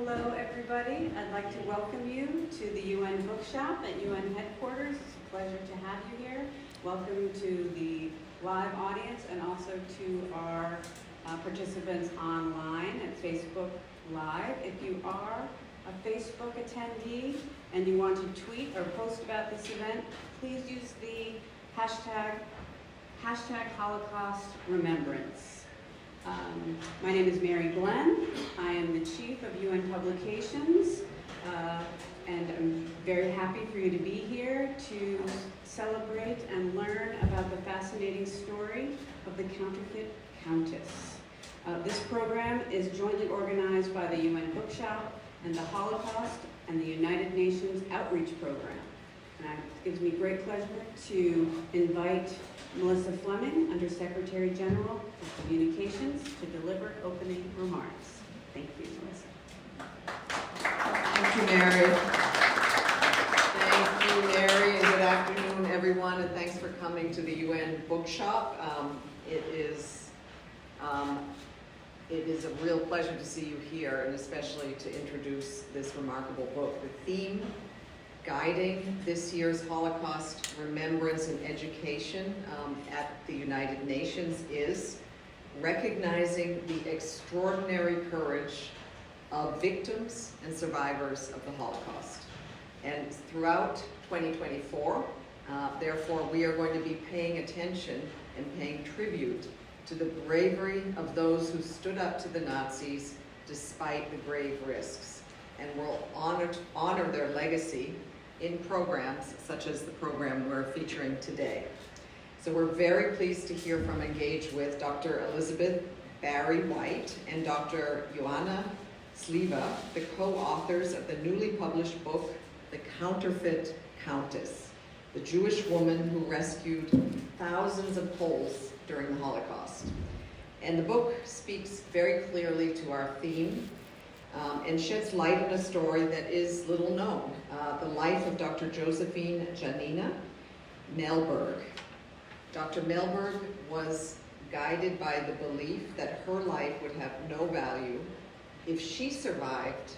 Hello, everybody. I'd like to welcome you to the UN Bookshop at UN headquarters. It's a pleasure to have you here. Welcome to the live audience and also to our participants online at Facebook Live. If you are a Facebook attendee and you want to tweet or post about this event, please use the hashtag Holocaust remembrance. My name is Mary Glenn. I am the Chief of UN Publications, and I'm very happy for you to be here to celebrate and learn about the fascinating story of the Counterfeit Countess. This program is jointly organized by the UN Bookshop and the Holocaust and the United Nations Outreach Program. And it gives me great pleasure to invite Melissa Fleming, Undersecretary General for Communications, to deliver opening remarks. Thank you, Melissa. Thank you, Mary. Thank you, Mary, and good afternoon, everyone, and thanks for coming to the UN Bookshop. It is a real pleasure to see you here, and especially to introduce this remarkable book. The theme guiding this year's Holocaust Remembrance and Education at the United Nations is recognizing the extraordinary courage of victims and survivors of the Holocaust. And throughout 2024, therefore, we are going to be paying attention and paying tribute to the bravery of those who stood up to the Nazis despite the grave risks. And we'll honor their legacy in programs such as the program we're featuring today. So we're very pleased to hear from Engage with Dr. Elizabeth Barry White and Dr. Joanna Sliwa, the co-authors of the newly published book, The Counterfeit Countess, the Jewish woman who rescued thousands of Poles during the Holocaust. And the book speaks very clearly to our theme and sheds light on a story that is little known, the life of Dr. Josephine Janina Mehlberg. Dr. Mehlberg was guided by the belief that her life would have no value if she survived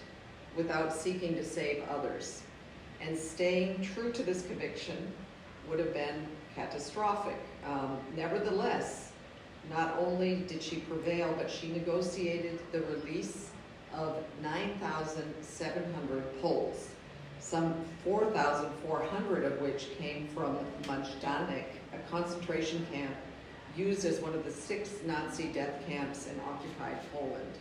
without seeking to save others. And staying true to this conviction would have been catastrophic. Nevertheless, not only did she prevail, but she negotiated the release of 9,700 Poles, some 4,400 of which came from Majdanek, a concentration camp used as one of the 6 Nazi death camps in occupied Poland.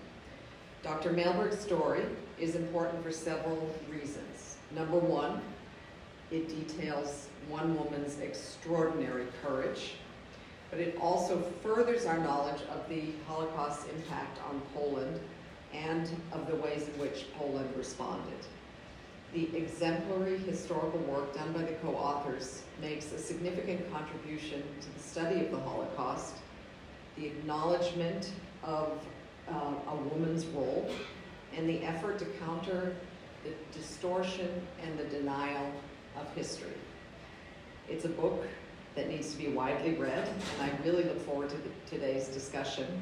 Dr. Mehlberg's story is important for several reasons. Number one, it details one woman's extraordinary courage, but it also furthers our knowledge of the Holocaust's impact on Poland and of the ways in which Poland responded. The exemplary historical work done by the co-authors makes a significant contribution to the study of the Holocaust, the acknowledgement of a woman's role, and the effort to counter the distortion and the denial of history. It's a book that needs to be widely read, and I really look forward to today's discussion.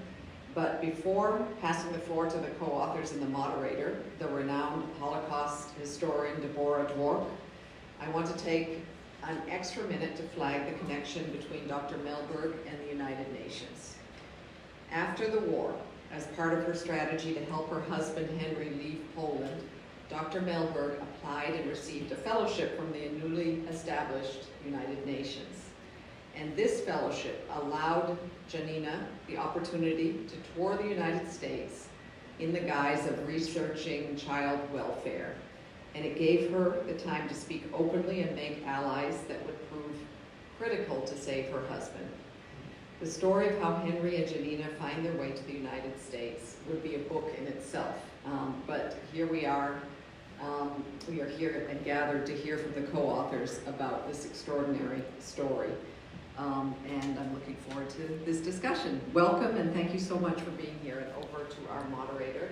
But before passing the floor to the co-authors and the moderator, the renowned Holocaust historian Deborah Dwork, I want to take an extra minute to flag the connection between Dr. Mehlberg and the United Nations. After the war, as part of her strategy to help her husband Henry leave Poland, Dr. Mehlberg applied and received a fellowship from the newly established United Nations. And this fellowship allowed Janina the opportunity to tour the United States in the guise of researching child welfare. And it gave her the time to speak openly and make allies that would prove critical to save her husband. The story of how Henry and Janina find their way to the United States would be a book in itself. But here we are here and gathered to hear from the co-authors about this extraordinary story. And I'm looking forward to this discussion. Welcome, and thank you so much for being here. And over to our moderator,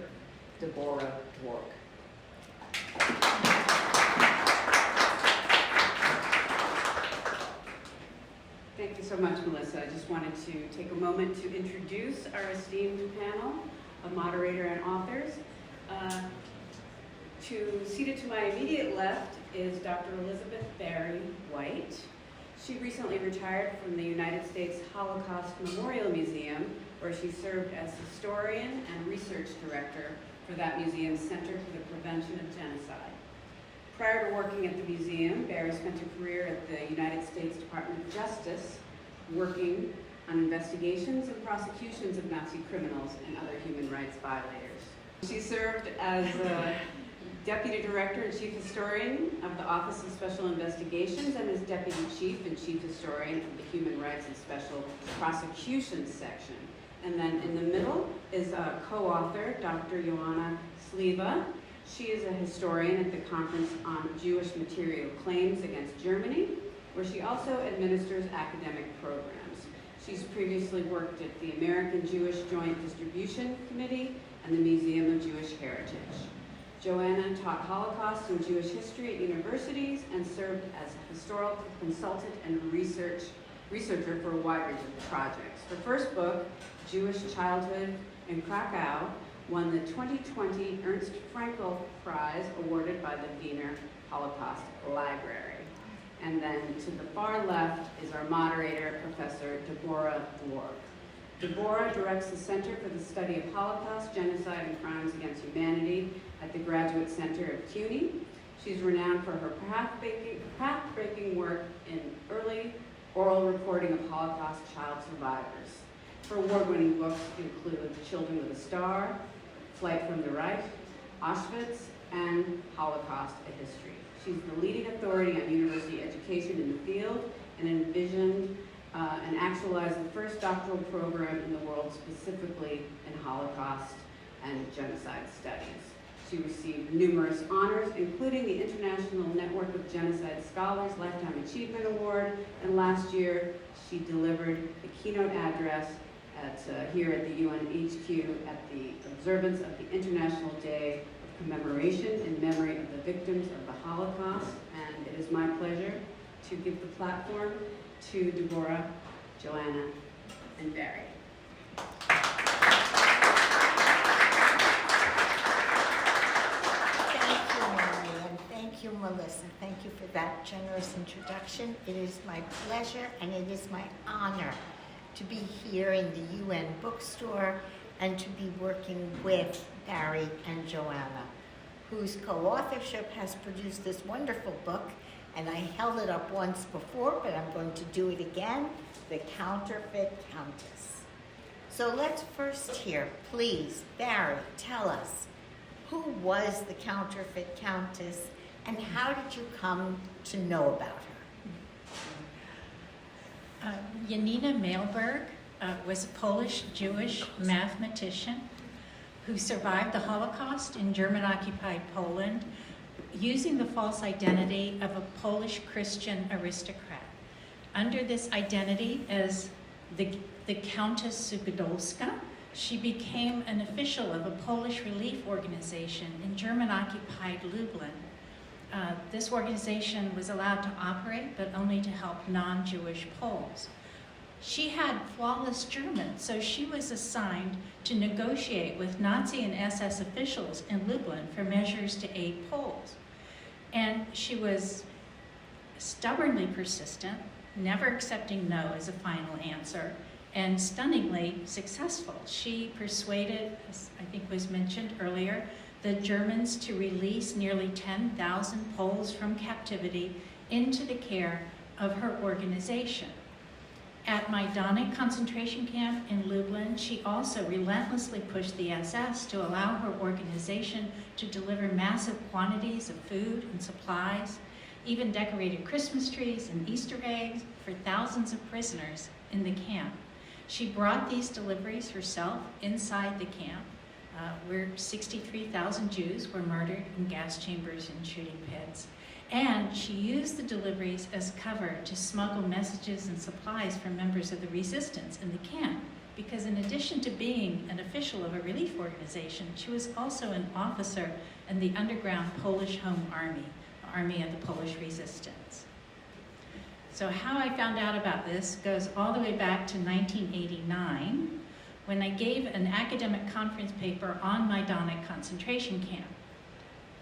Deborah Dwork. Thank you so much, Melissa. I just wanted to take a moment to introduce our esteemed panel of moderator and authors. Seated to my immediate left is Dr. Elizabeth Barry White. She recently retired from the United States Holocaust Memorial Museum, where she served as historian and research director for that museum's Center for the Prevention of Genocide. Prior to working at the museum, Barry spent a career at the United States Department of Justice, working on investigations and prosecutions of Nazi criminals and other human rights violators. She served as Deputy Director and Chief Historian of the Office of Special Investigations and as Deputy Chief and Chief Historian of the Human Rights and Special Prosecutions section. And then in the middle is a co-author, Dr. Joanna Sliwa. She is a historian at the Conference on Jewish Material Claims Against Germany, where she also administers academic programs. She's previously worked at the American Jewish Joint Distribution Committee and the Museum of Jewish Heritage. Joanna taught Holocaust and Jewish history at universities and served as a historical consultant and researcher for a wide range of projects. Her first book, Jewish Childhood in Krakow, won the 2020 Ernst Frankel Prize awarded by the Wiener Holocaust Library. And then to the far left is our moderator, Professor Deborah Dwork. Deborah directs the Center for the Study of Holocaust, Genocide, and Crimes Against Humanity at the Graduate Center of CUNY. She's renowned for her path-breaking work in early oral recording of Holocaust child survivors. Her award-winning books include Children with a Star, Flight from the Reich, Auschwitz, and Holocaust: A History. She's the leading authority on university education in the field and envisioned and actualized the first doctoral program in the world specifically in Holocaust and genocide studies. She received numerous honors, including the International Network of Genocide Scholars Lifetime Achievement Award, and last year she delivered a keynote address here at the UNHQ at the observance of the International Day of Commemoration in memory of the victims of the Holocaust, and it is my pleasure to give the platform to Deborah, Joanna, and Barry. Thank you, Mary, and thank you, Melissa. Thank you for that generous introduction. It is my pleasure and it is my honor to be here in the UN bookstore and to be working with Barry and Joanna, whose co-authorship has produced this wonderful book. And I held it up once before, but I'm going to do it again, The Counterfeit Countess. So let's first hear, please, Barry, tell us, who was the Counterfeit Countess and how did you come to know about her? Janina Mehlberg was a Polish-Jewish mathematician who survived the Holocaust in German-occupied Poland using the false identity of a Polish Christian aristocrat. Under this identity as the Countess Suchodolska, she became an official of a Polish relief organization in German-occupied Lublin. This organization was allowed to operate, but only to help non-Jewish Poles. She had flawless German, so she was assigned to negotiate with Nazi and SS officials in Lublin for measures to aid Poles. And she was stubbornly persistent, never accepting no as a final answer, and stunningly successful. She persuaded, as I think was mentioned earlier, the Germans to release nearly 10,000 Poles from captivity into the care of her organization. At Majdanek concentration camp in Lublin, she also relentlessly pushed the SS to allow her organization to deliver massive quantities of food and supplies, even decorated Christmas trees and Easter eggs for thousands of prisoners in the camp. She brought these deliveries herself inside the camp, where 63,000 Jews were murdered in gas chambers and shooting pits. And she used the deliveries as cover to smuggle messages and supplies from members of the resistance in the camp, because in addition to being an official of a relief organization, she was also an officer in the underground Polish Home Army, the Army of the Polish Resistance. So how I found out about this goes all the way back to 1989, when I gave an academic conference paper on Majdanek concentration camp.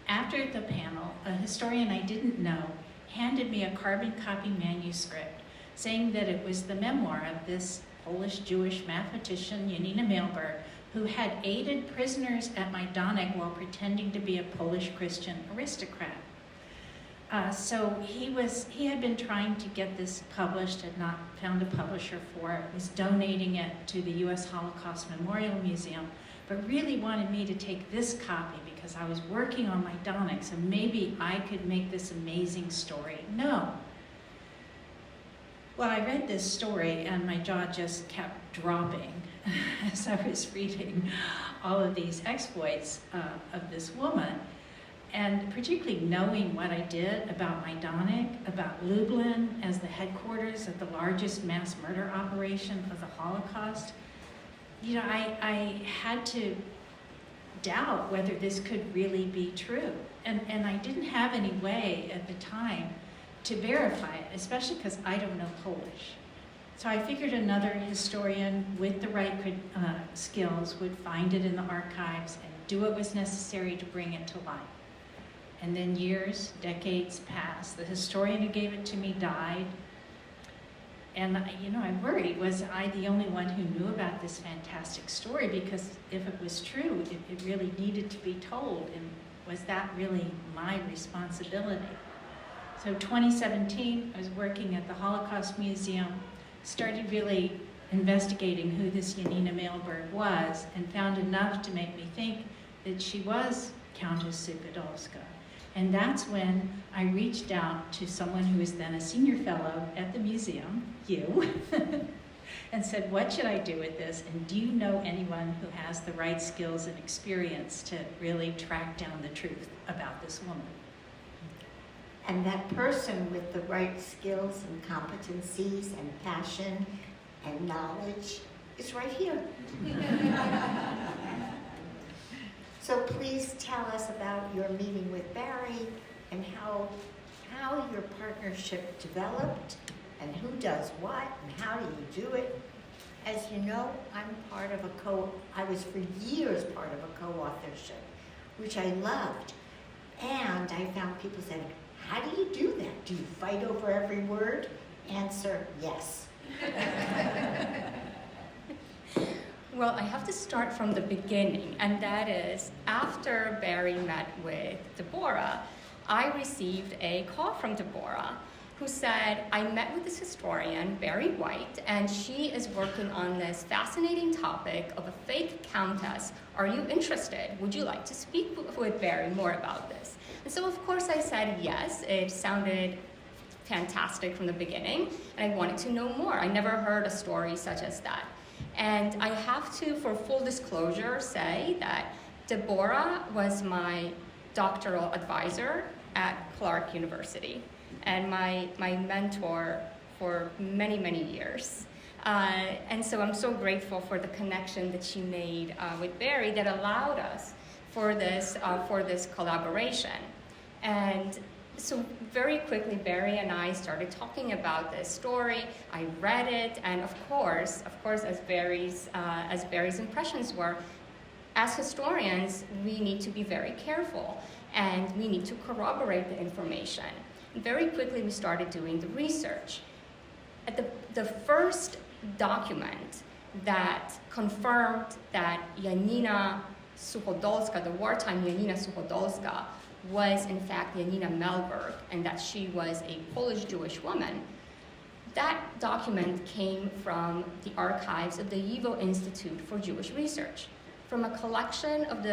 After the panel, a historian I didn't know handed me a carbon copy manuscript saying that it was the memoir of this Polish-Jewish mathematician, Janina Mehlberg, who had aided prisoners at Majdanek while pretending to be a Polish Christian aristocrat. So he had been trying to get this published, had not found a publisher for it, was donating it to the U.S. Holocaust Memorial Museum, but really wanted me to take this copy because I was working on Majdanek, so maybe I could make this amazing story. No. Well, I read this story and my jaw just kept dropping as I was reading all of these exploits of this woman. And particularly knowing what I did about Majdanek, about Lublin as the headquarters of the largest mass murder operation of the Holocaust, you know, I had to doubt whether this could really be true. And I didn't have any way at the time to verify it, especially because I don't know Polish. So I figured another historian with the right skills would find it in the archives and do what was necessary to bring it to light. And then years, decades passed. The historian who gave it to me died. And you know, I worried, was I the only one who knew about this fantastic story? Because if it was true, it really needed to be told. And was that really my responsibility? So 2017, I was working at the Holocaust Museum, started really investigating who this Janina Mehlberg was, and found enough to make me think that she was Countess Suchodolska. And that's when I reached out to someone who was then a senior fellow at the museum, you, and said, what should I do with this? And do you know anyone who has the right skills and experience to really track down the truth about this woman? And that person with the right skills and competencies and passion and knowledge is right here. So please tell us about your meeting with Barry and how your partnership developed and who does what and how do you do it. As you know, I'm part of I was for years part of a co-authorship, which I loved. And I found people saying, how do you do that? Do you fight over every word? Answer, yes. Well, I have to start from the beginning, and that is after Barry met with Deborah, I received a call from Deborah who said, I met with this historian, Barry White, and she is working on this fascinating topic of a fake countess. Are you interested? Would you like to speak with Barry more about this? And so, of course, I said yes. It sounded fantastic from the beginning, and I wanted to know more. I never heard a story such as that. And I have to, for full disclosure, say that Deborah was my doctoral advisor at Clark University and my mentor for many, many years. And so I'm so grateful for the connection that she made with Barry that allowed us for this collaboration. And so very quickly, Barry and I started talking about this story. I read it, and of course, as Barry's impressions were, as historians, we need to be very careful, and we need to corroborate the information. And very quickly, we started doing the research. At the first document that confirmed that Janina Suchodolska, the wartime Janina Suchodolska, was in fact Janina Mehlberg, and that she was a Polish Jewish woman. That document came from the archives of the YIVO Institute for Jewish Research, from a collection of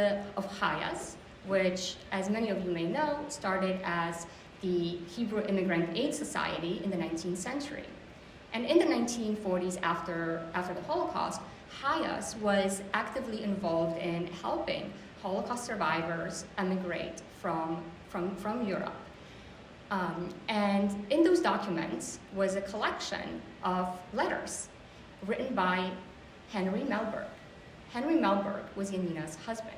Hayas, which, as many of you may know, started as the Hebrew Immigrant Aid Society in the 19th century. And in the 1940s, after the Holocaust, Hayas was actively involved in helping Holocaust survivors emigrate from Europe. And in those documents was a collection of letters written by Henry Mehlberg. Henry Mehlberg was Janina's husband.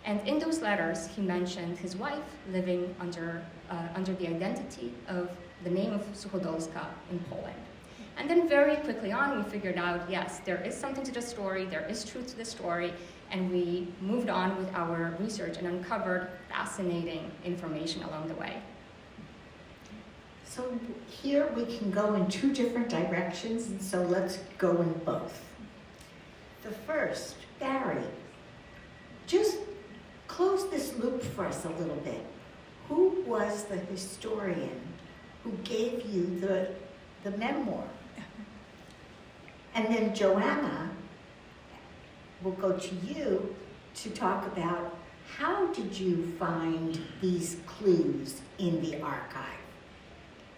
And in those letters, he mentioned his wife living under the identity of the name of Suchodolska in Poland. And then very quickly on, we figured out, yes, there is something to the story, there is truth to the story, and we moved on with our research and uncovered fascinating information along the way. So here we can go in two different directions, and so let's go in both. The first, Barry, just close this loop for us a little bit. Who was the historian who gave you the memoir? And then Joanna, we'll go to you to talk about how did you find these clues in the archive?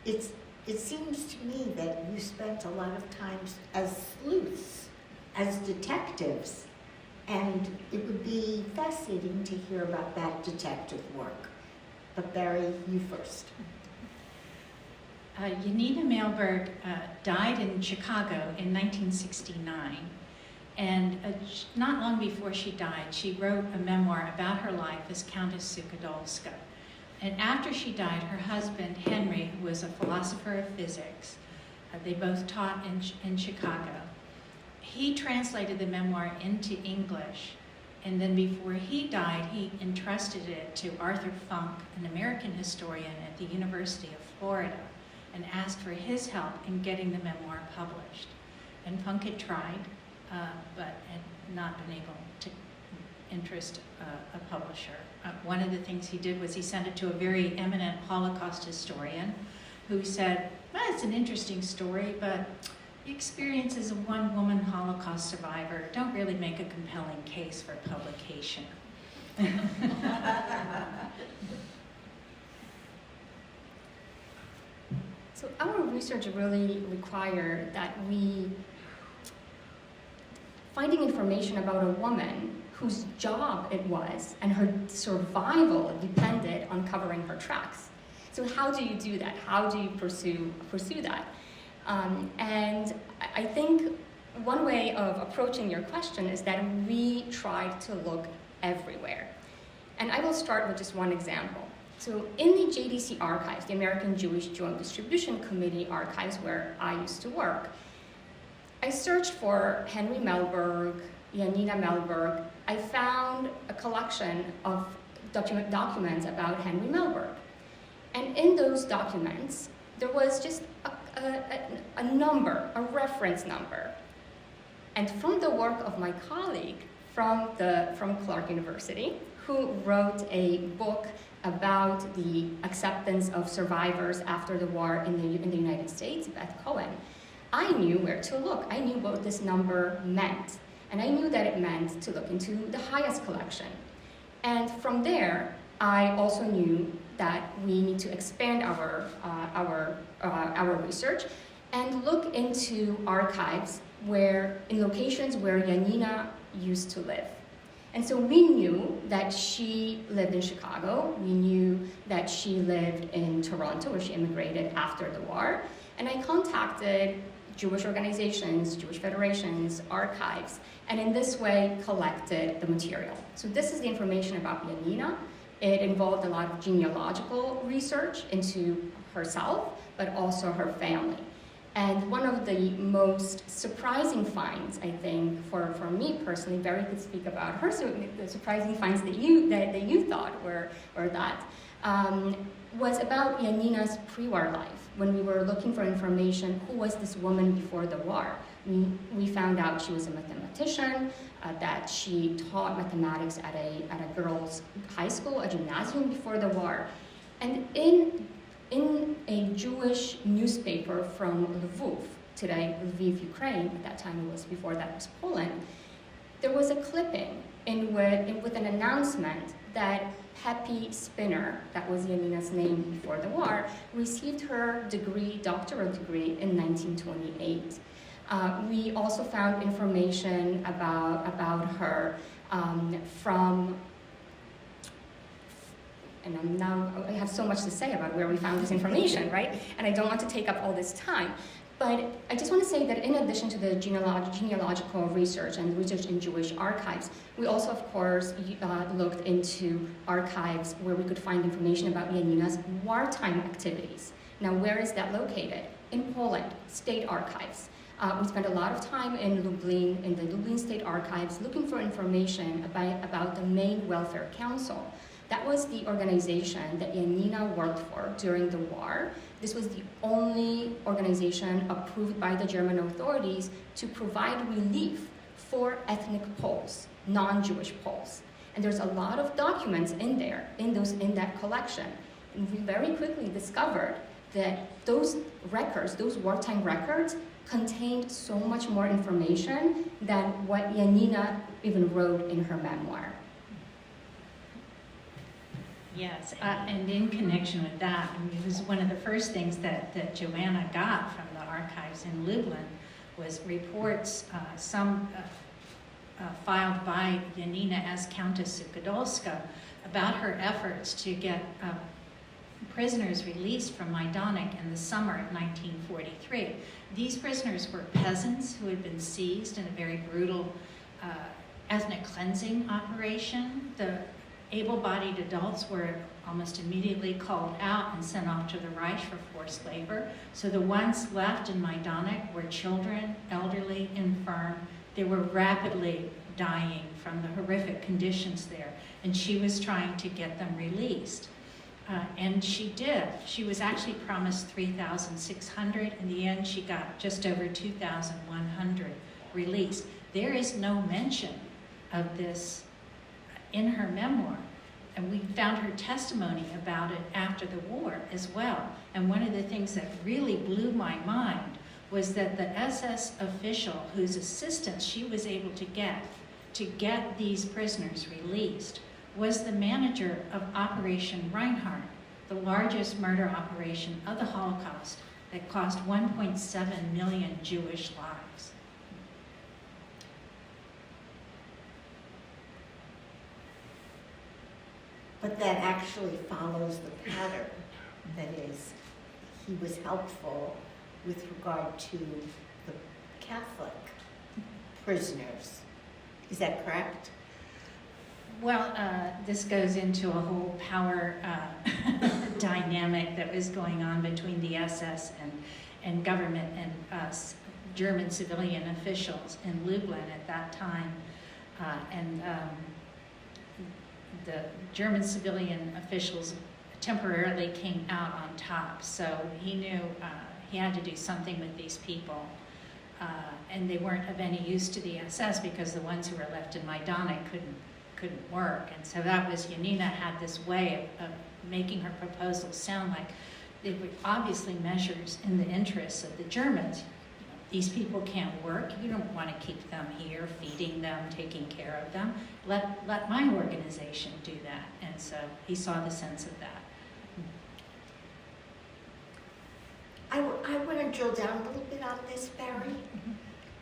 It seems to me that you spent a lot of times as sleuths, as detectives, and it would be fascinating to hear about that detective work. But Barry, you first. Janina Mehlberg died in Chicago in 1969. And not long before she died, she wrote a memoir about her life as Countess Sukadolska. And after she died, her husband, Henry, who was a philosopher of physics, they both taught in Chicago. He translated the memoir into English, and then before he died, he entrusted it to Arthur Funk, an American historian at the University of Florida, and asked for his help in getting the memoir published. And Funk had tried, but had not been able to interest a publisher. One of the things he did was he sent it to a very eminent Holocaust historian who said, well, it's an interesting story, but the experience as a one-woman Holocaust survivor don't really make a compelling case for publication. So our research really required that we finding information about a woman whose job it was and her survival depended on covering her tracks. So how do you do that? How do you pursue that? And I think one way of approaching your question is that we tried to look everywhere. And I will start with just one example. So in the JDC archives, the American Jewish Joint Distribution Committee archives where I used to work, I searched for Henry Mehlberg, Janina Mehlberg. I found a collection of documents about Henry Mehlberg. And in those documents, there was just a number, a reference number. And from the work of my colleague from Clark University, who wrote a book about the acceptance of survivors after the war in the United States, Beth Cohen, I knew where to look. I knew what this number meant. And I knew that it meant to look into the highest collection. And from there, I also knew that we need to expand our research and look into archives in locations where Janina used to live. And so we knew that she lived in Chicago. We knew that she lived in Toronto, where she immigrated after the war. And I contacted Jewish organizations, Jewish federations, archives, and in this way collected the material. So this is the information about Janina. It involved a lot of genealogical research into herself, but also her family. And one of the most surprising finds, I think, for me personally, Barry could speak about her, so the surprising finds that you thought were that, was about Janina's pre-war life. When we were looking for information, who was this woman before the war? We found out she was a mathematician, that she taught mathematics at a girls' high school, a gymnasium before the war. And in a Jewish newspaper from Lviv, today Lviv, Ukraine, at that time it was before that was Poland, there was a clipping with an announcement that Pepi Spinner, that was Janina's name before the war, received her doctoral degree in 1928. We also found information about her from, and I have so much to say about where we found this information, right? And I don't want to take up all this time. But I just want to say that in addition to the genealogical research and research in Jewish archives, we also, of course, looked into archives where we could find information about Janina's wartime activities. Now, where is that located? in Poland, state archives. We spent a lot of time in Lublin, in the Lublin State Archives, looking for information about the Main Welfare Council. That was the organization that Janina worked for during the war. This was the only organization approved by the German authorities to provide relief for ethnic Poles, non-Jewish Poles. And there's a lot of documents in there, in that collection. And we very quickly discovered that those records, those wartime records, contained so much more information than what Janina even wrote in her memoir. Yes, and in connection with that, I mean, it was one of the first things that Joanna got from the archives in Lublin was reports, some filed by Janina as Countess of Godolska, about her efforts to get prisoners released from Majdanek in the summer of 1943. These prisoners were peasants who had been seized in a very brutal ethnic cleansing operation. The able-bodied adults were almost immediately called out and sent off to the Reich for forced labor. So the ones left in Majdanek were children, elderly, infirm. They were rapidly dying from the horrific conditions there, and she was trying to get them released. And she did. She was actually promised 3,600. In the end, she got just over 2,100 released. There is no mention of this in her memoir. And we found her testimony about it after the war as well. And one of the things that really blew my mind was that the SS official whose assistance she was able to get these prisoners released was the manager of Operation Reinhardt, the largest murder operation of the Holocaust that cost 1.7 million Jewish lives. But that actually follows the pattern. That is, he was helpful with regard to the Catholic prisoners. Is that correct? Well, this goes into a whole power dynamic that was going on between the SS and government and German civilian officials in Lublin at that time. The German civilian officials temporarily came out on top, so he knew he had to do something with these people. And they weren't of any use to the SS because the ones who were left in Majdanek couldn't work. And so that was, Janina had this way of making her proposals sound like they were obviously measures in the interests of the Germans. These people can't work. You don't want to keep them here, feeding them, taking care of them. Let my organization do that. And so he saw the sense of that. I want to drill down a little bit on this, Barry.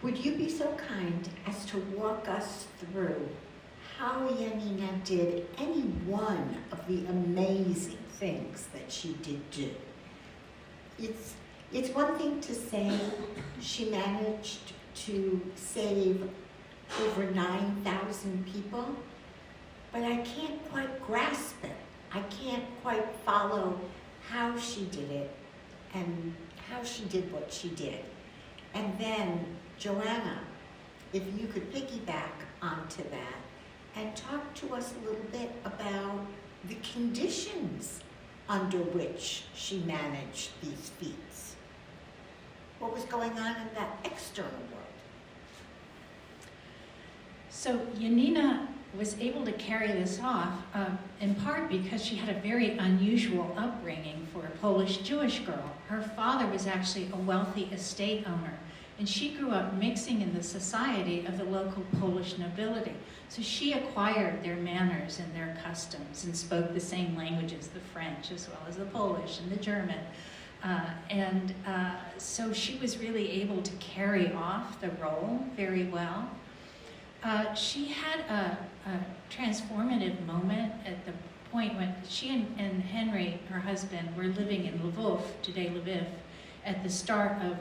Would you be so kind as to walk us through how Janina did any one of the amazing things that she did do? It's one thing to say she managed to save over 9,000 people, but I can't quite grasp it. I can't quite follow how she did it and how she did what she did. And then, Joanna, if you could piggyback onto that and talk to us a little bit about the conditions under which she managed these feats. What was going on in that external world? So Janina was able to carry this off in part because she had a very unusual upbringing for a Polish Jewish girl. Her father was actually a wealthy estate owner, and she grew up mixing in the society of the local Polish nobility. So she acquired their manners and their customs and spoke the same languages, the French as well as the Polish and the German. So she was really able to carry off the role very well. She had a transformative moment at the point when she and Henry, her husband, were living in Lvov, today Lviv, at the start of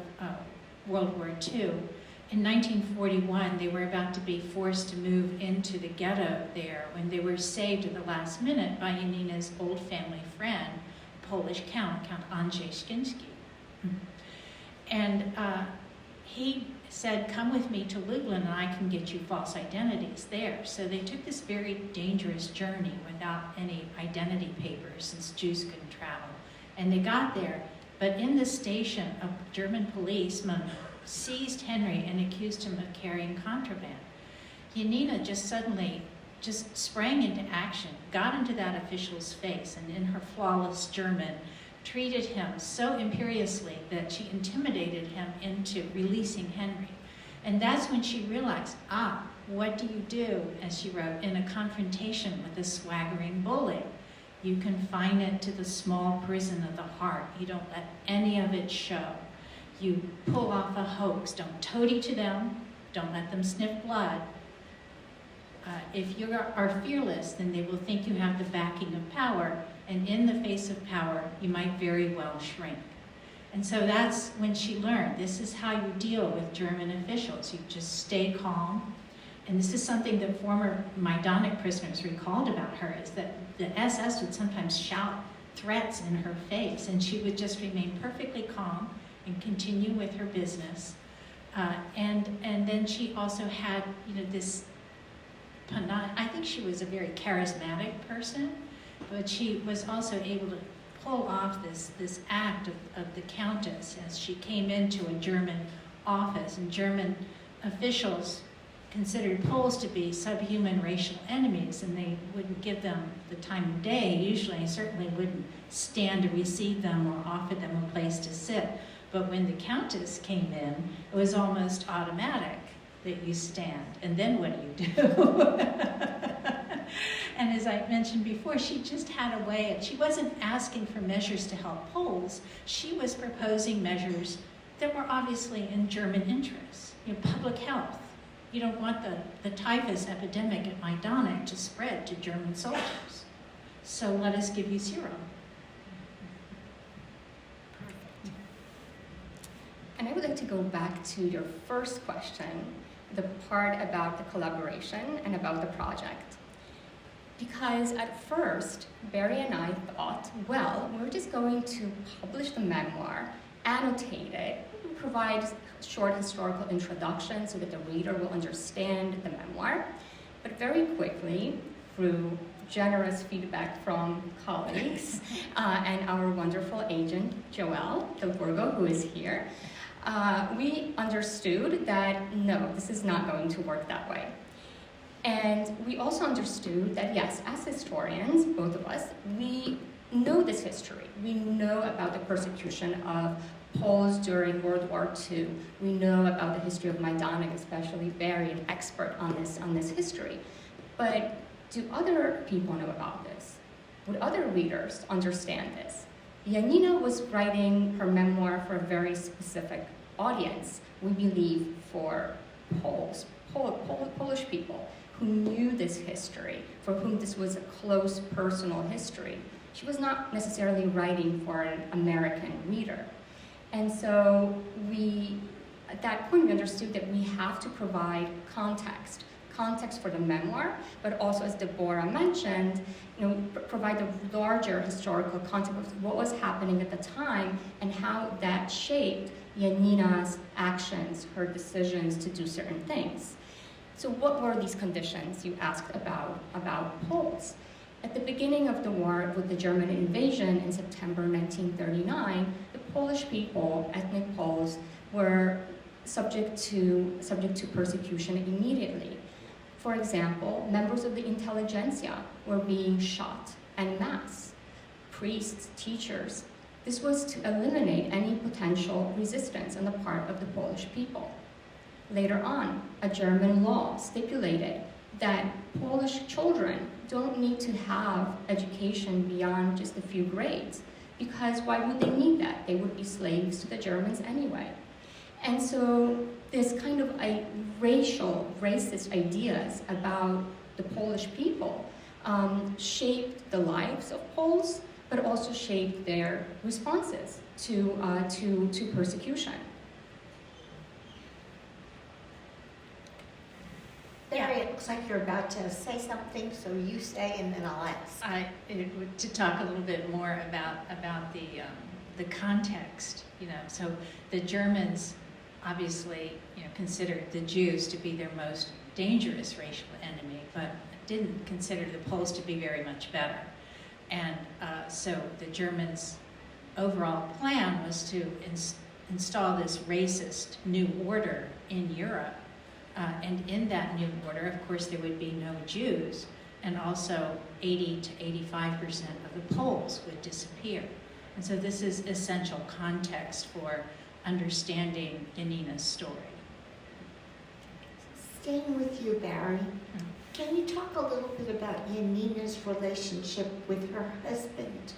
World War II. In 1941, they were about to be forced to move into the ghetto there when they were saved at the last minute by Janina's old family friend, Polish Count Andrzej Szkiński. And he said, come with me to Lublin and I can get you false identities there. So they took this very dangerous journey without any identity papers, since Jews couldn't travel. And they got there, but in the station, a German policeman seized Henry and accused him of carrying contraband. Janina just suddenly sprang into action, got into that official's face, and in her flawless German, treated him so imperiously that she intimidated him into releasing Henry. And that's when she realized, what do you do, as she wrote, in a confrontation with a swaggering bully? You confine it to the small prison of the heart. You don't let any of it show. You pull off a hoax. Don't toady to them. Don't let them sniff blood. If you are fearless, then they will think you have the backing of power, and in the face of power, you might very well shrink. And so that's when she learned, this is how you deal with German officials. You just stay calm. And this is something that former Majdanek prisoners recalled about her, is that the SS would sometimes shout threats in her face, and she would just remain perfectly calm and continue with her business. And then she also had, this I think she was a very charismatic person, but she was also able to pull off this act of the Countess as she came into a German office, and German officials considered Poles to be subhuman racial enemies, and they wouldn't give them the time of day. Usually, they certainly wouldn't stand to receive them or offer them a place to sit. But when the Countess came in, it was almost automatic that you stand, and then what do you do? And as I mentioned before, she just had a way of, she wasn't asking for measures to help Poles, she was proposing measures that were obviously in German interests. Public health. You don't want the typhus epidemic at Majdanek to spread to German soldiers. So let us give you serum. And I would like to go back to your first question, the part about the collaboration and about the project. Because at first, Barry and I thought, well, we're just going to publish the memoir, annotate it, provide short historical introduction so that the reader will understand the memoir. But very quickly, through generous feedback from colleagues and our wonderful agent, Joelle Delburgo, who is here, we understood that no, this is not going to work that way. And we also understood that yes, as historians, both of us, we know this history. We know about the persecution of Poles during World War II. We know about the history of Majdanek, especially Barry, an expert on this history. But do other people know about this? Would other readers understand this? Janina was writing her memoir for a very specific audience, we believe for Poles, Polish people who knew this history, for whom this was a close personal history. She was not necessarily writing for an American reader. And so at that point, we understood that we have to provide context for the memoir, but also, as Deborah mentioned, provide the larger historical context of what was happening at the time and how that shaped Janina's actions, her decisions to do certain things. So what were these conditions you asked about Poles? At the beginning of the war, with the German invasion in September 1939, the Polish people, ethnic Poles, were subject to persecution immediately. For example, members of the intelligentsia were being shot en masse. Priests, teachers. This was to eliminate any potential resistance on the part of the Polish people. Later on, a German law stipulated that Polish children don't need to have education beyond just a few grades, because why would they need that? They would be slaves to the Germans anyway. And so this kind of racist ideas about the Polish people shaped the lives of Poles, but also shaped their responses to persecution. Barry, it looks like you're about to say something, so you say and then I'll ask. To talk a little bit more about the the context, so the Germans obviously, considered the Jews to be their most dangerous racial enemy, but didn't consider the Poles to be very much better. And so the Germans' overall plan was to install this racist new order in Europe. And in that new order, of course, there would be no Jews, and also 80 to 85% of the Poles would disappear. And so this is essential context for understanding Janina's story. Staying with you, Barry, can you talk a little bit about Janina's relationship with her husband?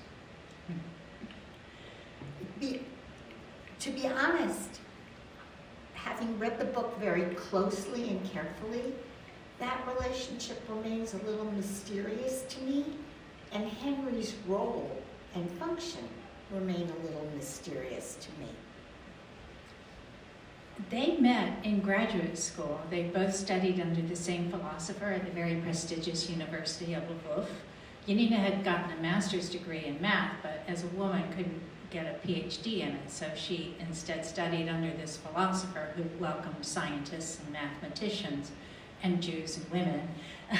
To be honest, having read the book very closely and carefully, that relationship remains a little mysterious to me, and Henry's role and function remain a little mysterious to me. They met in graduate school. They both studied under the same philosopher at the very prestigious University of Lublin. Janina had gotten a master's degree in math, but as a woman couldn't get a PhD in it, so she instead studied under this philosopher who welcomed scientists and mathematicians and Jews and women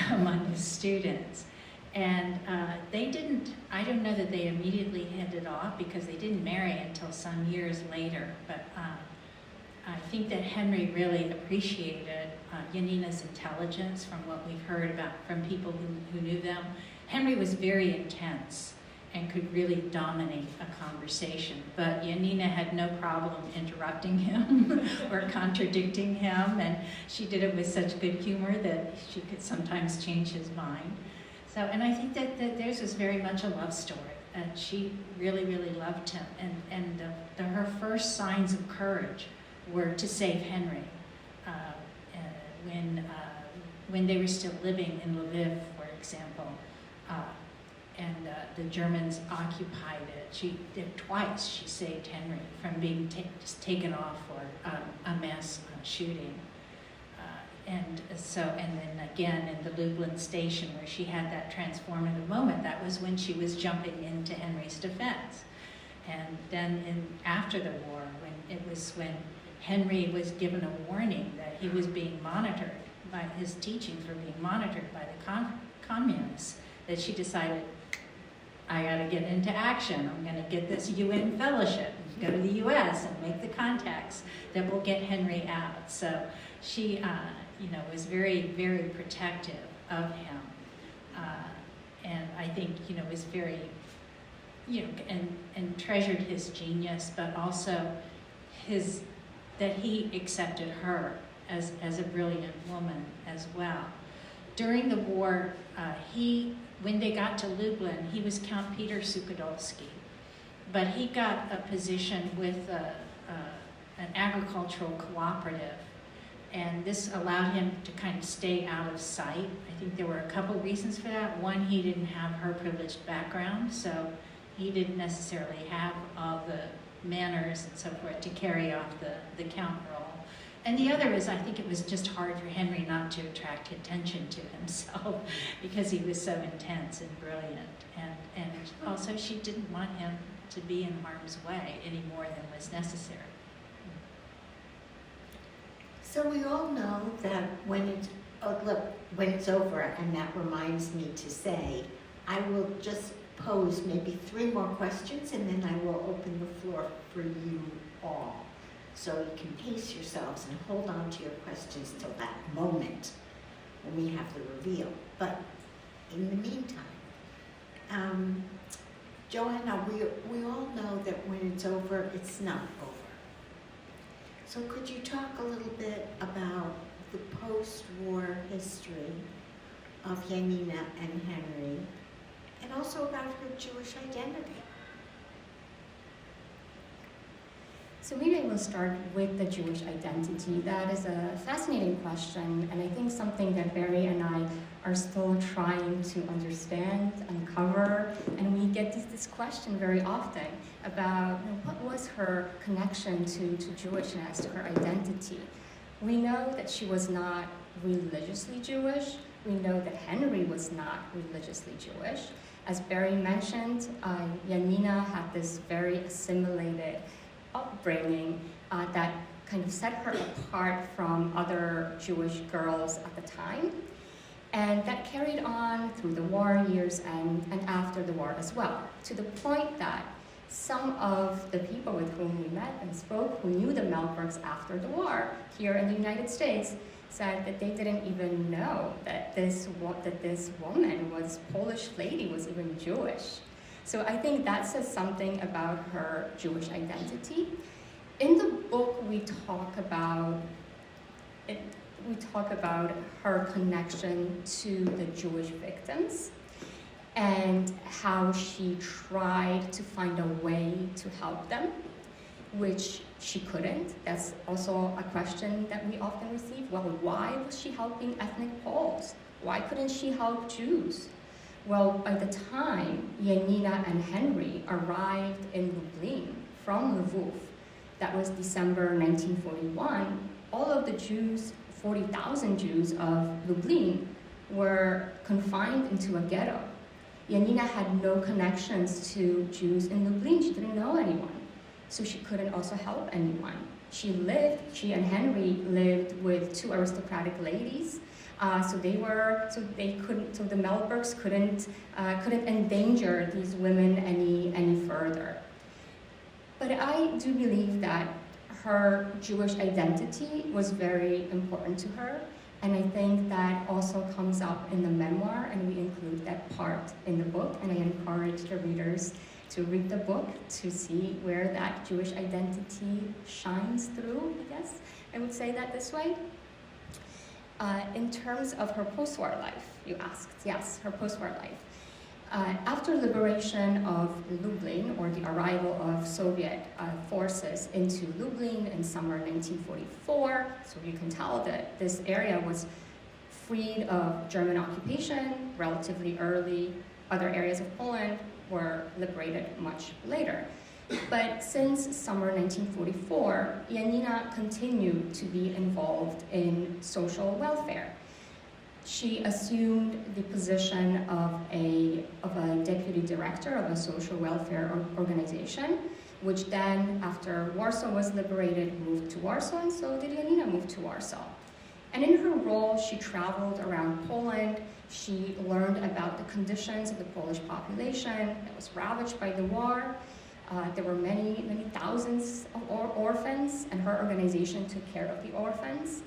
among his students. And I don't know that they immediately hit it off because they didn't marry until some years later, but I think that Henry really appreciated Janina's intelligence from what we've heard about from people who knew them. Henry was very intense and could really dominate a conversation, but Janina had no problem interrupting him or contradicting him, and she did it with such good humor that she could sometimes change his mind. So, and I think that theirs was very much a love story, and she really, really loved him, and her first signs of courage were to save Henry when they were still living in Lviv, for example, and the Germans occupied it. She did twice. She saved Henry from being just taken off for a mass shooting, and then again in the Lublin station where she had that transformative moment. That was when she was jumping into Henry's defense, and then after the war, when Henry was given a warning that he was being monitored, by his teachings were being monitored by the communists, that she decided, I gotta get into action. I'm gonna get this UN fellowship, go to the US and make the contacts that will get Henry out. So she, was very, very protective of him. And I think, was very, and treasured his genius, but also that he accepted her as a brilliant woman as well. During the war, when they got to Lublin, he was Count Peter Sukadolski, but he got a position with an agricultural cooperative, and this allowed him to kind of stay out of sight. I think there were a couple reasons for that. One, he didn't have her privileged background, so he didn't necessarily have all the manners and so forth to carry off the count role. And the other is, I think it was just hard for Henry not to attract attention to himself because he was so intense and brilliant. And also she didn't want him to be in harm's way any more than was necessary. So we all know that when it's over, and that reminds me to say, I will just pose maybe 3 more questions, and then I will open the floor for you all. So you can pace yourselves and hold on to your questions till that moment when we have the reveal. But in the meantime, Joanna, we all know that when it's over, it's not over. So could you talk a little bit about the post-war history of Janina and Henry, and also about her Jewish identity? So maybe I will start with the Jewish identity. That is a fascinating question, and I think something that Barry and I are still trying to understand, uncover, and we get this question very often about what was her connection to Jewishness, to her identity. We know that she was not religiously Jewish. We know that Henry was not religiously Jewish. As Barry mentioned, Janina had this very assimilated upbringing that kind of set her apart from other Jewish girls at the time. And that carried on through the war years and after the war as well, to the point that some of the people with whom we met and spoke who knew the Mehlbergs after the war here in the United States said that they didn't even know that this woman was Polish lady was even Jewish. So I think that says something about her Jewish identity. In the book, we talk about her connection to the Jewish victims and how she tried to find a way to help them, which she couldn't. That's also a question that we often receive. Well, why was she helping ethnic Poles? Why couldn't she help Jews? Well, by the time Janina and Henry arrived in Lublin from Lvov, that was December 1941, all of the Jews, 40,000 Jews of Lublin, were confined into a ghetto. Janina had no connections to Jews in Lublin. She didn't know anyone, so she couldn't also help anyone. She and Henry lived with two aristocratic ladies, so the Mehlbergs couldn't endanger these women any further. But I do believe that her Jewish identity was very important to her, and I think that also comes up in the memoir, and we include that part in the book, and I encourage the readers to read the book to see where that Jewish identity shines through, I guess I would say that this way. In terms of her post-war life, you asked, yes, her post-war life. After liberation of Lublin, or the arrival of Soviet forces into Lublin in summer 1944, so you can tell that this area was freed of German occupation relatively early. Other areas of Poland were liberated much later. But since summer 1944, Janina continued to be involved in social welfare. She assumed the position of a deputy director of a social welfare organization, which then, after Warsaw was liberated, moved to Warsaw, and so did Janina move to Warsaw. And in her role, she traveled around Poland. She learned about the conditions of the Polish population that was ravaged by the war. There were many, many thousands of orphans, and her organization took care of the orphans.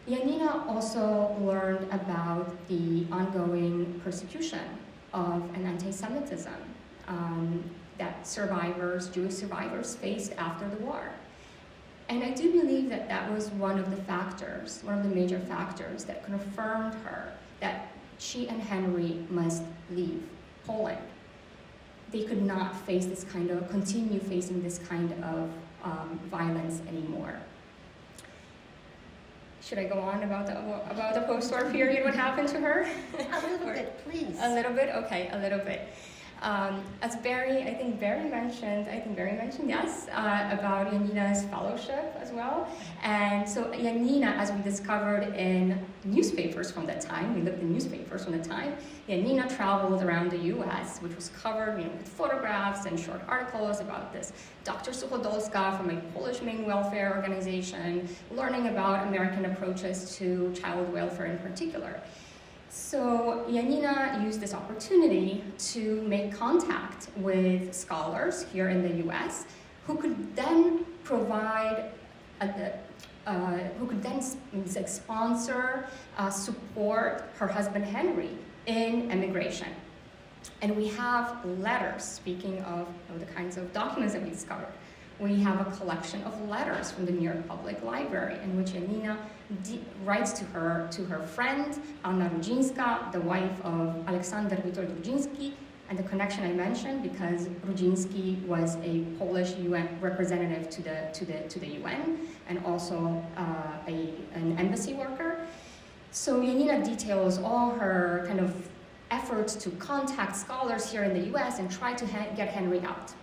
Janina also learned about the ongoing persecution of an anti-Semitism that Jewish survivors faced after the war. And I do believe that that was one of the major factors that confirmed her that she and Henry must leave Poland. They could not continue facing this kind of violence anymore. Should I go on about the post-war period, what happened to her? A little bit, please. A little bit? Okay, a little bit. As Barry mentioned, yes, about Janina's fellowship as well. And so Janina, as we discovered in newspapers from that time, we looked in newspapers from the time, Janina traveled around the US, which was covered with photographs and short articles about this Dr. Suchodolska from a Polish main welfare organization, learning about American approaches to child welfare in particular. So Janina used this opportunity to make contact with scholars here in the US who could then sponsor, support her husband Henry in emigration. And we have letters, speaking of the kinds of documents that we discovered. We have a collection of letters from the New York Public Library in which Janina writes to her friend, Anna Rudzinska, the wife of Aleksander Witold Rudzinski, and the connection I mentioned because Rudzinski was a Polish UN representative to the UN and also an embassy worker. So Janina details all her kind of efforts to contact scholars here in the US and try to get Henry out.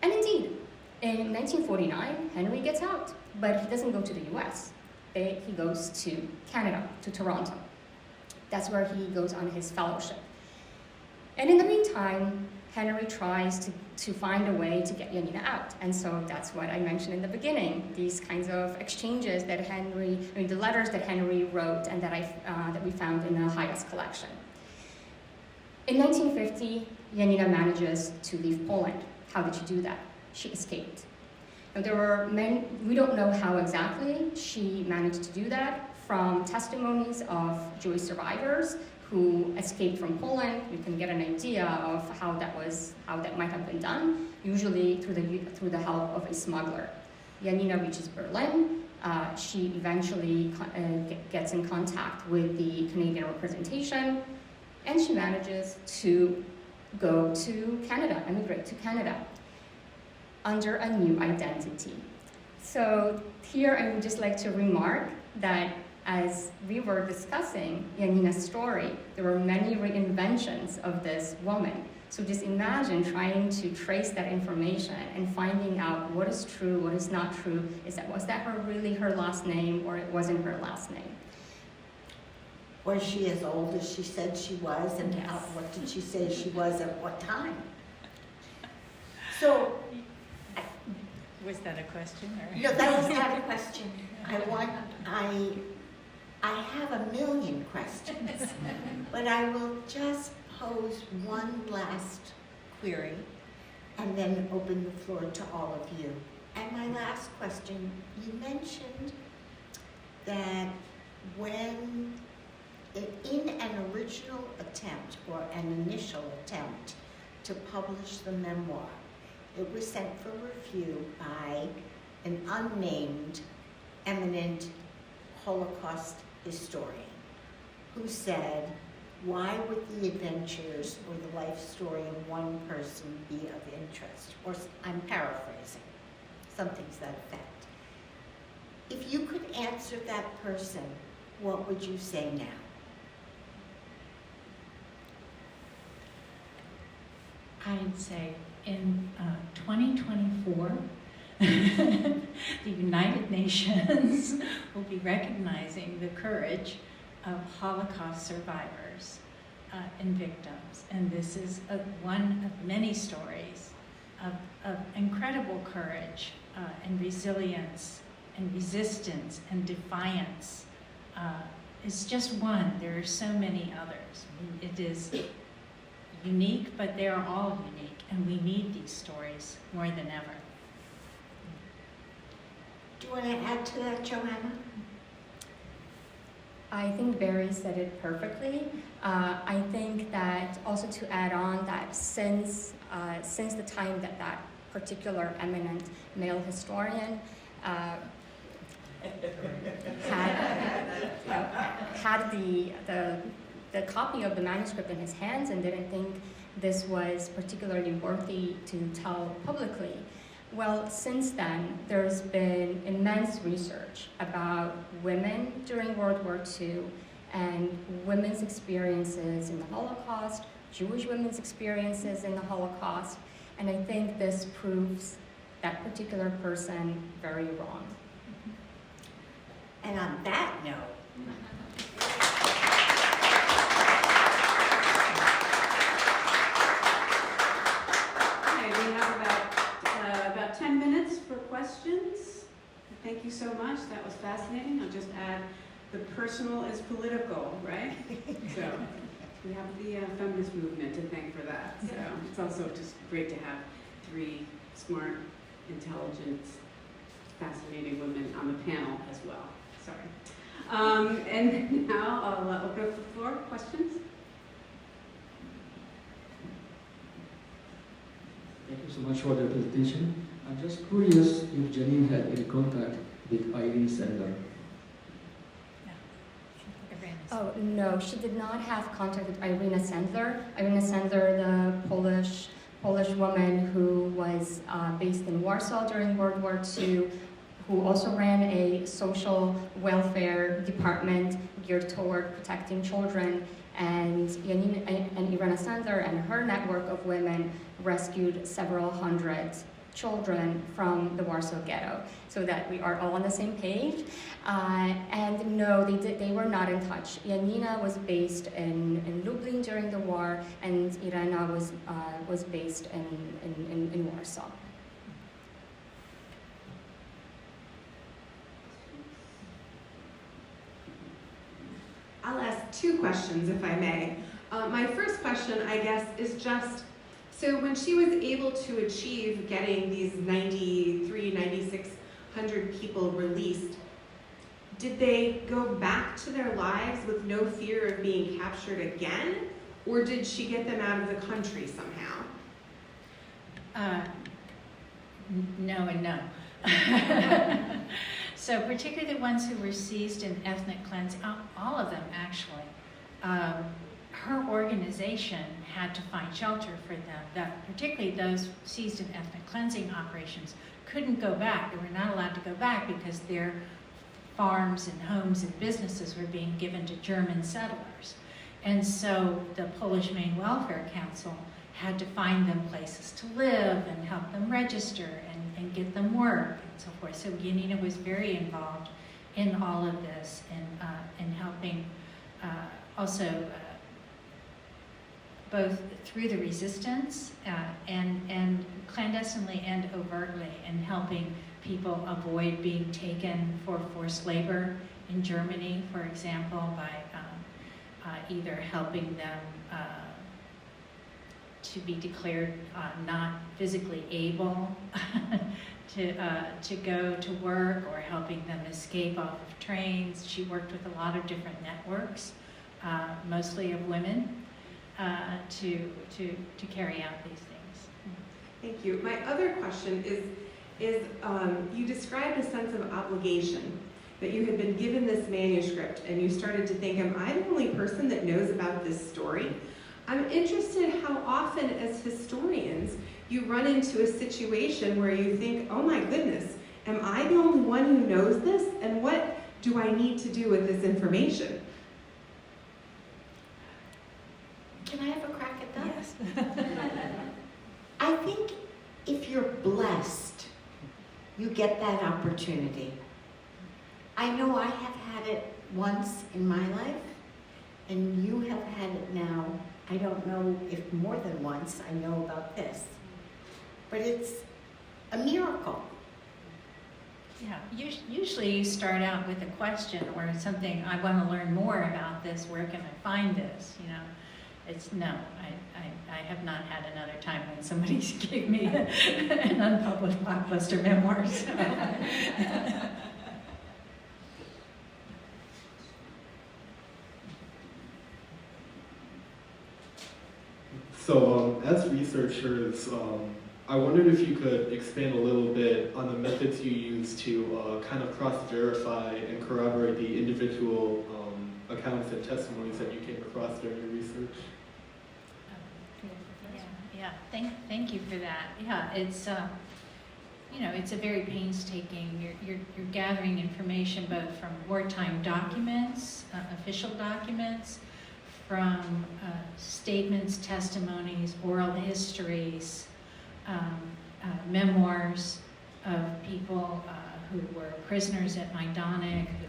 And indeed, in 1949, Henry gets out, but he doesn't go to the US. he goes to Canada, to Toronto. That's where he goes on his fellowship. And in the meantime, Henry tries to find a way to get Janina out. And so that's what I mentioned in the beginning, these kinds of exchanges that the letters that Henry wrote and that we found in the Hayas collection. In 1950, Janina manages to leave Poland. How did she do that? She escaped. Now, there were many, we don't know how exactly she managed to do that. From testimonies of Jewish survivors who escaped from Poland, you can get an idea of how that might have been done, usually through the help of a smuggler. Janina reaches Berlin. She eventually gets in contact with the Canadian representation, and she manages to go to Canada, emigrate to Canada, under a new identity. So here I would just like to remark that as we were discussing Janina's story, there were many reinventions of this woman. So just imagine trying to trace that information and finding out what is true, what is not true. Was that really her last name, or it wasn't her last name? Was she as old as she said she was, and Yes. what did she say she was at what time? So, Was that a question? Or? no, that was not a question. I have a million questions, but I will just pose one last query and then open the floor to all of you. And my last question, you mentioned that when in an original attempt or an initial attempt to publish the memoir, it was sent for review by an unnamed eminent Holocaust historian who said, why would the adventures or the life story of one person be of interest? Or I'm paraphrasing, something to that effect. If you could answer that person, what would you say now? I'd say in 2024, the United Nations will be recognizing the courage of Holocaust survivors and victims. And this is one of many stories of incredible courage and resilience and resistance and defiance. It's just one. There are so many others. It is unique, but they are all unique, and we need these stories more than ever. Do you want to add to that, Joanna? I think Barry said it perfectly. I think that also to add on that since the time that particular eminent male historian had the copy of the manuscript in his hands and didn't think this was particularly worthy to tell publicly. Well, since then, there's been immense research about women during World War II and women's experiences in the Holocaust, Jewish women's experiences in the Holocaust, and I think this proves that particular person very wrong. And on that note, Okay, we have about 10 minutes for questions. Thank you so much. That was fascinating. I'll just add, the personal is political, right? So we have the feminist movement to thank for that. So it's also just great to have three smart, intelligent, fascinating women on the panel as well. Sorry. And now I'll open up the floor. Questions? Thank you so much for the presentation. I'm just curious if Janine had any contact with Irene Sandler. Oh, no, she did not have contact with Irina Sandler. Irina Sandler, the Polish woman who was based in Warsaw during World War II, who also ran a social welfare department geared toward protecting children. And Irina Sandler and her network of women rescued several hundred children from the Warsaw Ghetto, so that we are all on the same page. And no, they were not in touch. Janina was based in Lublin during the war, and Irena was based in Warsaw. I'll ask two questions, if I may. My first question, I guess, is just, so when she was able to achieve getting these 9,600 people released, did they go back to their lives with no fear of being captured again? Or did she get them out of the country somehow? No and no. So particularly the ones who were seized in ethnic cleansing, all of them actually, her organization had to find shelter for them. Particularly those seized in ethnic cleansing operations couldn't go back. They were not allowed to go back because their farms and homes and businesses were being given to German settlers. And so the Polish Main Welfare Council had to find them places to live and help them register and get them work and so forth. So Janina was very involved in all of this and helping also both through the resistance and clandestinely and overtly, and helping people avoid being taken for forced labor in Germany, for example, by either helping them to be declared not physically able to go to work, or helping them escape off of trains. She worked with a lot of different networks, mostly of women, to carry out these things. Thank you. My other question is you described a sense of obligation, that you had been given this manuscript and you started to think, am I the only person that knows about this story? I'm interested how often as historians you run into a situation where you think, oh my goodness, am I the only one who knows this? And what do I need to do with this information? Can I have a crack at that? Yes. I think if you're blessed, you get that opportunity. I know I have had it once in my life, and you have had it now. I don't know if more than once I know about this, but it's a miracle. Yeah, usually you start out with a question or something, I want to learn more about this, where can I find this, you know? It's no, I have not had another time when somebody gave me an unpublished blockbuster memoir. So as researchers, I wondered if you could expand a little bit on the methods you use to kind of cross-verify and corroborate the individual accounts and testimonies that you came across during your research. Yeah. Thank you for that. Yeah, it's you know, it's a very painstaking. You're gathering information both from wartime documents, official documents, from statements, testimonies, oral histories, memoirs of people who were prisoners at Majdanek, who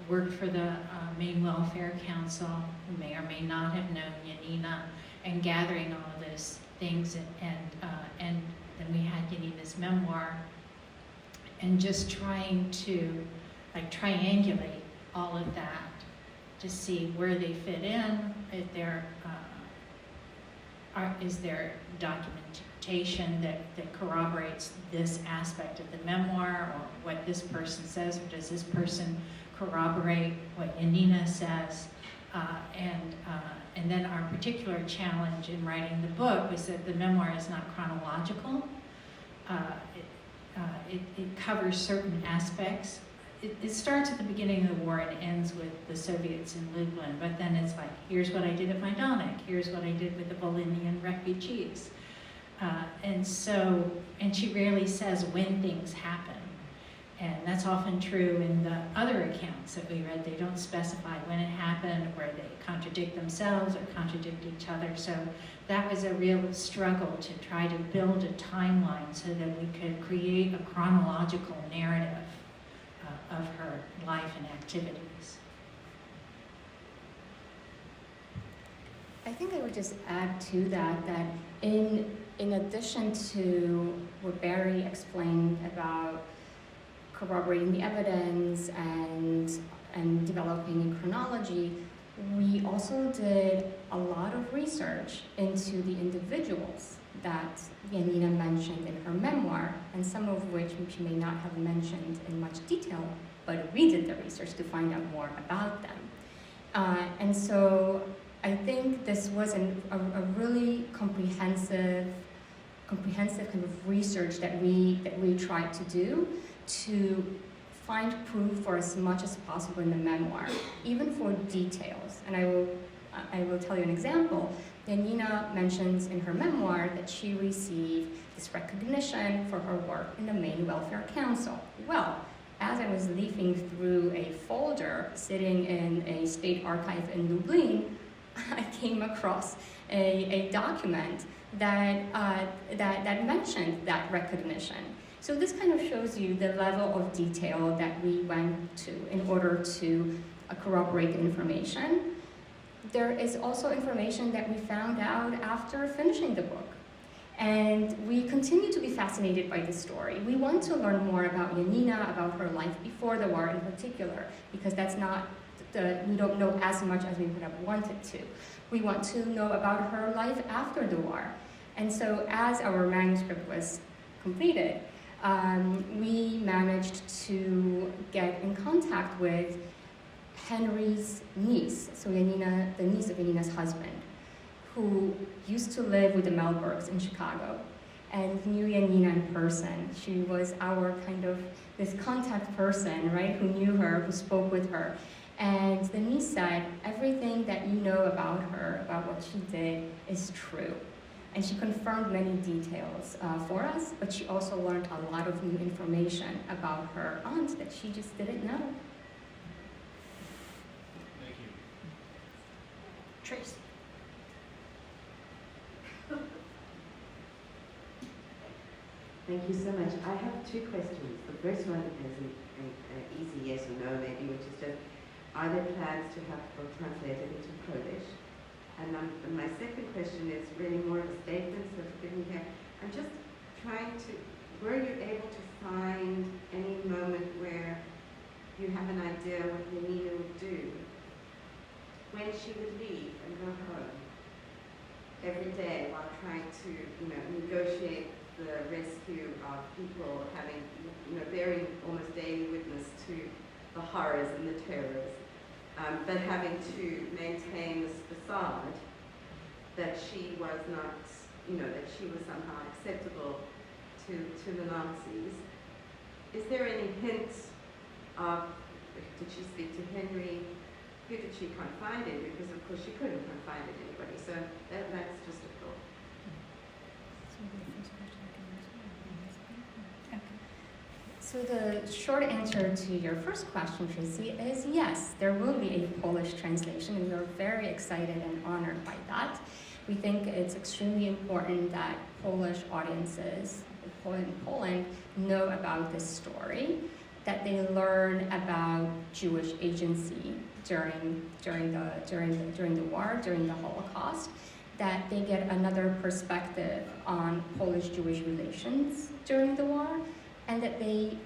worked for the Main Welfare Council, who may or may not have known Janina, and gathering all of those things, and then we had Janina's memoir, and just trying to triangulate all of that to see where they fit in, if there is there documentation that corroborates this aspect of the memoir, or what this person says, or does this person corroborate what Janina says? And then our particular challenge in writing the book was that the memoir is not chronological. It covers certain aspects. It starts at the beginning of the war and ends with the Soviets in Lublin, but then it's like, here's what I did at Majdanek, here's what I did with the Bolinian refugees. And she rarely says when things happen. And that's often true in the other accounts that we read. They don't specify when it happened, or they contradict themselves or contradict each other. So that was a real struggle to try to build a timeline so that we could create a chronological narrative of her life and activities. I think I would just add to that that in addition to what Barry explained about corroborating the evidence and developing a chronology, we also did a lot of research into the individuals that Janina mentioned in her memoir, and some of which she may not have mentioned in much detail, but we did the research to find out more about them. And so I think this was a really comprehensive kind of research that we tried to do to find proof for as much as possible in the memoir, even for details. And I will tell you an example. Janina mentions in her memoir that she received this recognition for her work in the Maine Welfare Council. Well, as I was leafing through a folder sitting in a state archive in Lublin, I came across a document that mentioned that recognition. So this kind of shows you the level of detail that we went to in order to corroborate the information. There is also information that we found out after finishing the book. And we continue to be fascinated by this story. We want to learn more about Janina, about her life before the war in particular, because we don't know as much as we would have wanted to. We want to know about her life after the war. And so as our manuscript was completed, we managed to get in contact with Henry's niece, so Janina, the niece of Janina's husband, who used to live with the Mehlbergs in Chicago and knew Janina in person. She was our kind of this contact person, right, who knew her, who spoke with her. And the niece said, everything that you know about her, about what she did, is true. And she confirmed many details for us, but she also learned a lot of new information about her aunt that she just didn't know. Thank you. Tracy. Thank you so much. I have two questions. The first one is an easy yes or no, maybe, which is just, are there plans to have the book translated into Polish? And my second question is really more of a statement, so forgive me here. I'm just trying to, were you able to find any moment where you have an idea what Janina would do when she would leave and go home every day while trying to, negotiate the rescue of people having, bearing almost daily witness to the horrors and the terrors, but having to maintain this facade that she was not, that she was somehow acceptable to the Nazis. Is there any hint of, did she speak to Henry? Who did she confide in? Because of course she couldn't confide in anybody, so that's just a thought. So the short answer to your first question, Tracy, is yes, there will be a Polish translation, and we're very excited and honored by that. We think it's extremely important that Polish audiences in Poland know about this story, that they learn about Jewish agency during the war, during the Holocaust, that they get another perspective on Polish-Jewish relations during the war, and that they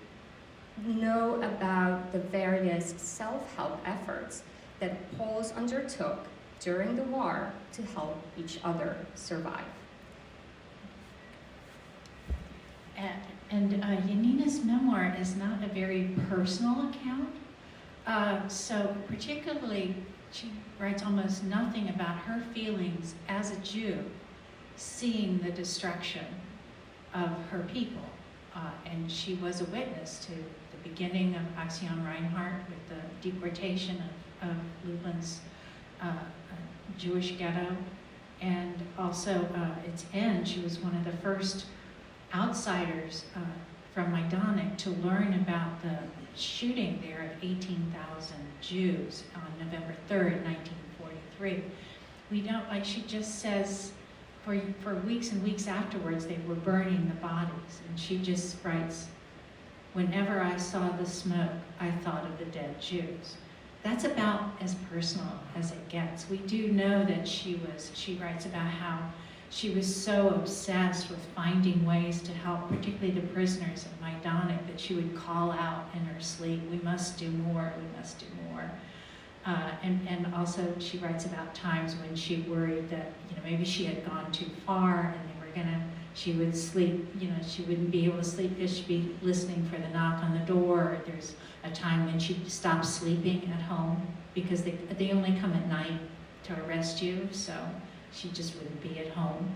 know about the various self-help efforts that Poles undertook during the war to help each other survive. And Janina's memoir is not a very personal account. So particularly, she writes almost nothing about her feelings as a Jew, seeing the destruction of her people. And she was a witness to the beginning of Aktion Reinhardt with the deportation of Lublin's Jewish ghetto, and also its end. She was one of the first outsiders from Majdanek to learn about the shooting there of 18,000 Jews on November 3rd, 1943. We don't, like she just says, for weeks and weeks afterwards, they were burning the bodies. And she just writes, "Whenever I saw the smoke, I thought of the dead Jews." That's about as personal as it gets. We do know that she writes about how she was so obsessed with finding ways to help, particularly the prisoners at Majdanek, that she would call out in her sleep, "We must do more, we must do more." And also she writes about times when she worried that, maybe she had gone too far and she would sleep, she wouldn't be able to sleep because she'd be listening for the knock on the door. Or there's a time when she stopped sleeping at home because they only come at night to arrest you, so she just wouldn't be at home.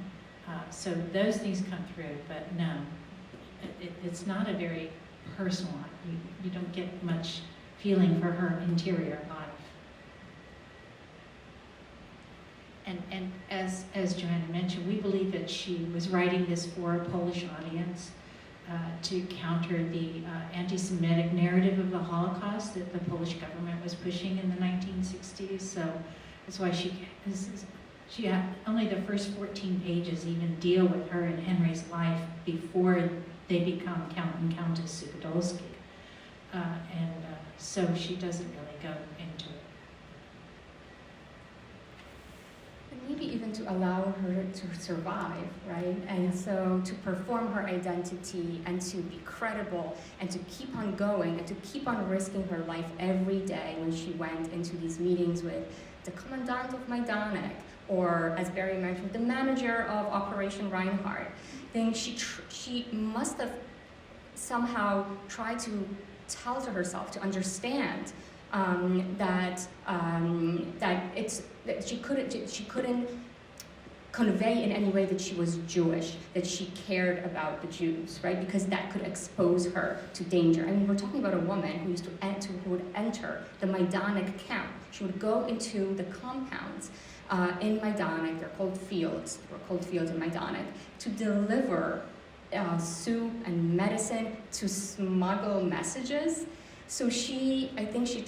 So those things come through, but no, it's not a very personal life. You don't get much feeling for her interior life. And as Joanna mentioned, we believe that she was writing this for a Polish audience to counter the anti-Semitic narrative of the Holocaust that the Polish government was pushing in the 1960s. So that's why she had only the first 14 pages even deal with her and Henry's life before they become Count and Countess Suchodolski. So she doesn't really go into it. Maybe even to allow her to survive, right? And so to perform her identity and to be credible and to keep on going and to keep on risking her life every day when she went into these meetings with the commandant of Majdanek, or as Barry mentioned, the manager of Operation Reinhardt. Then she must have somehow tried to tell to herself, to understand that she couldn't convey in any way that she was Jewish, that she cared about the Jews, right? Because that could expose her to danger. I mean, we're talking about a woman who would enter the Majdanek camp. She would go into the compounds in Majdanek, they're called fields, in Majdanek, to deliver soup and medicine, to smuggle messages. So I think she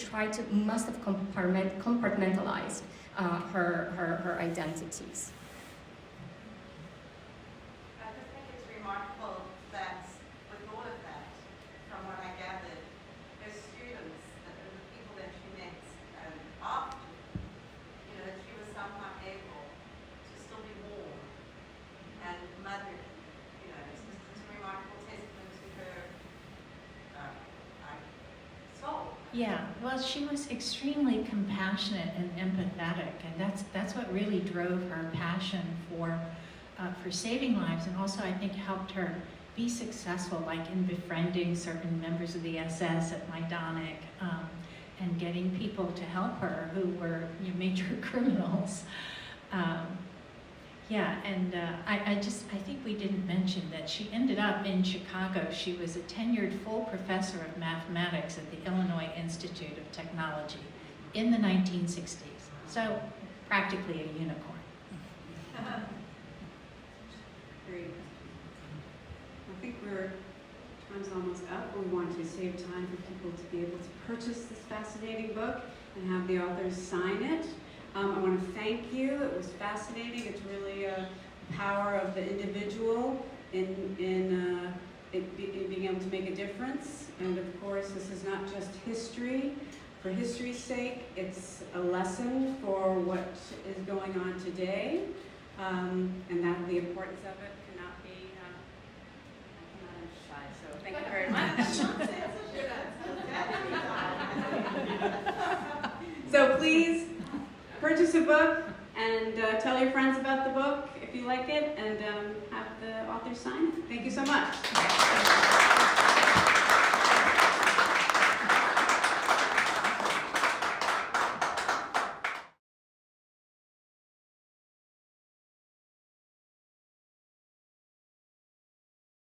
must have compartmentalized her identities. I just think it's remarkable that with all of that, from what I gathered, her students, the people that she met after, that she was somehow able to still be warm and mothering. It's a remarkable testament to her soul. Yeah, well, she was extremely compassionate and empathetic, and that's what really drove her passion for saving lives, and also I think helped her be successful, like in befriending certain members of the SS at Majdanek, and getting people to help her who were major criminals. I think we didn't mention that she ended up in Chicago. She was a tenured full professor of mathematics at the Illinois Institute of Technology in the 1960s. So practically a unicorn. Great. I think time's almost up. We want to save time for people to be able to purchase this fascinating book and have the authors sign it. I want to thank you. It was fascinating. It's really a power of the individual in being able to make a difference. And of course, this is not just history. For history's sake, it's a lesson for what is going on today. And that the importance of it cannot be, I cannot emphasize. So thank you very much. So please purchase a book and tell your friends about the book if you like it, and have the author sign it. Thank you so much.